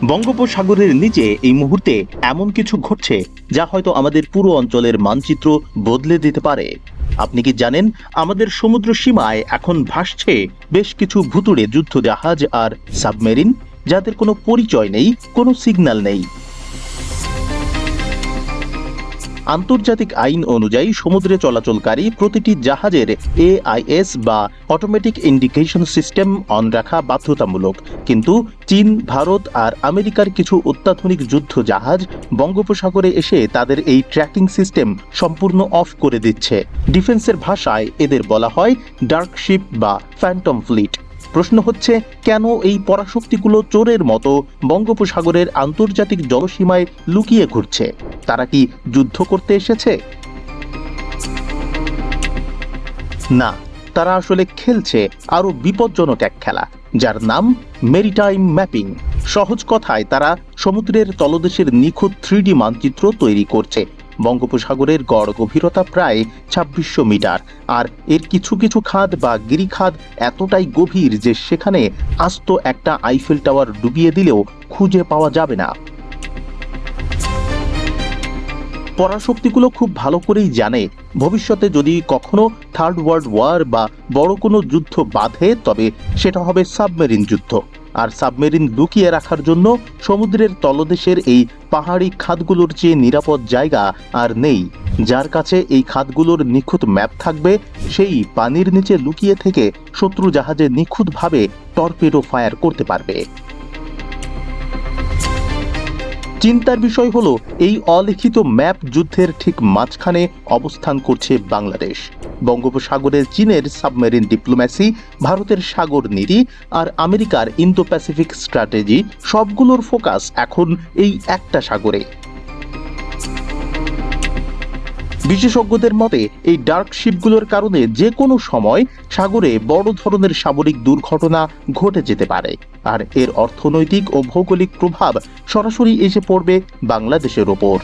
বঙ্গোপসাগরের নিচে এই মুহূর্তে এমন কিছু ঘটছে যা হয়তো আমাদের পুরো অঞ্চলের মানচিত্র বদলে দিতে পারে। আপনি কি জানেন, আমাদের সমুদ্র সীমায় এখন ভাসছে বেশ কিছু ভুতুড়ে যুদ্ধ জাহাজ আর সাবমেরিন, যাদের কোনো পরিচয় নেই, কোনো সিগন্যাল নেই। আন্তর্জাতিক আইন অনুযায়ী সমুদ্রে চলাচলকারী প্রতিটি জাহাজের AIS বা অটোমেটিক ইন্ডিকেশন সিস্টেম অন রাখা বাধ্যতামূলক, কিন্তু চীন, ভারত আর আমেরিকার কিছু অত্যাধুনিক যুদ্ধ জাহাজ বঙ্গোপসাগরে এসে তাদের এই ট্র্যাকিং সিস্টেম সম্পূর্ণ অফ করে দিচ্ছে। ডিফেন্সের ভাষায় এদের বলা হয় ডার্ক শিপ বা ফ্যান্টম ফ্লিট। প্রশ্ন হচ্ছে, কেন এই পরাশক্তিগুলো চোরের মতো বঙ্গোপসাগরের আন্তর্জাতিক জলসীমায় লুকিয়ে ঘুরছে? তারা কি যুদ্ধ করতে এসেছে? না, তারা আসলে খেলছে আরো বিপজ্জনক এক খেলা, যার নাম মেরিটাইম ম্যাপিং। সহজ কথায়, তারা সমুদ্রের তলদেশের নিখুঁত 3D মানচিত্র তৈরি করছে। বঙ্গোপসাগরের গড় গভীরতা প্রায় 2600 মিটার, আর এর কিছু কিছু খাদ বা গিরিখাদ এতটাই গভীর যে সেখানে আস্ত একটা আইফেল টাওয়ার ডুবিয়ে দিলেও খুঁজে পাওয়া যাবে না। পরাশক্তিগুলো খুব ভালো করেই জানে, ভবিষ্যতে যদি কখনো থার্ড ওয়ার্ল্ড ওয়ার বা বড় কোনো যুদ্ধ বাধে, তবে সেটা হবে সাবমেরিন যুদ্ধ। আর সাবমেরিন লুকিয়ে রাখার জন্য সমুদ্রের তলদেশের এই পাহাড়ি খাদগুলোর চেয়ে নিরাপদ জায়গা আর নেই। যার কাছে এই খাদগুলোর নিখুঁত ম্যাপ থাকবে, সেই পানির নিচে লুকিয়ে থেকে শত্রু জাহাজে নিখুঁতভাবে টর্পেডো ফায়ার করতে পারবে। চিন্তার বিষয় হলো, এই অলিখিত ম্যাপ যুদ্ধের ঠিক মাঝখানে অবস্থান করছে বাংলাদেশ। বঙ্গোপসাগরের চীনের সাবমেরিন ডিপ্লোম্যাসি, ভারতের সাগর নীতি আর আমেরিকার ইন্দো প্যাসিফিক স্ট্র্যাটেজি, সবগুলোর ফোকাস এখন এই একটা সাগরে। বিশেষজ্ঞদের মতে, এই ডার্ক শিপগুলোর কারণে যে কোনো সময় সাগরে বড় ধরনের সামরিক দুর্ঘটনা ঘটে যেতে পারে, আর এর অর্থনৈতিক ও ভৌগোলিক প্রভাব সরাসরি এসে পড়বে বাংলাদেশের ওপর।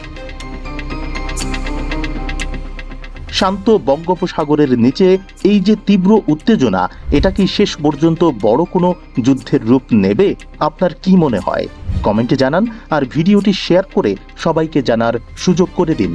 শান্ত বঙ্গোপসাগরের নিচে এই যে তীব্র উত্তেজনা, এটা কি শেষ পর্যন্ত বড় কোনো যুদ্ধের রূপ নেবে? আপনার কি মনে হয়? কমেন্টে জানান, আর ভিডিওটি শেয়ার করে সবাইকে জানার সুযোগ করে দিন।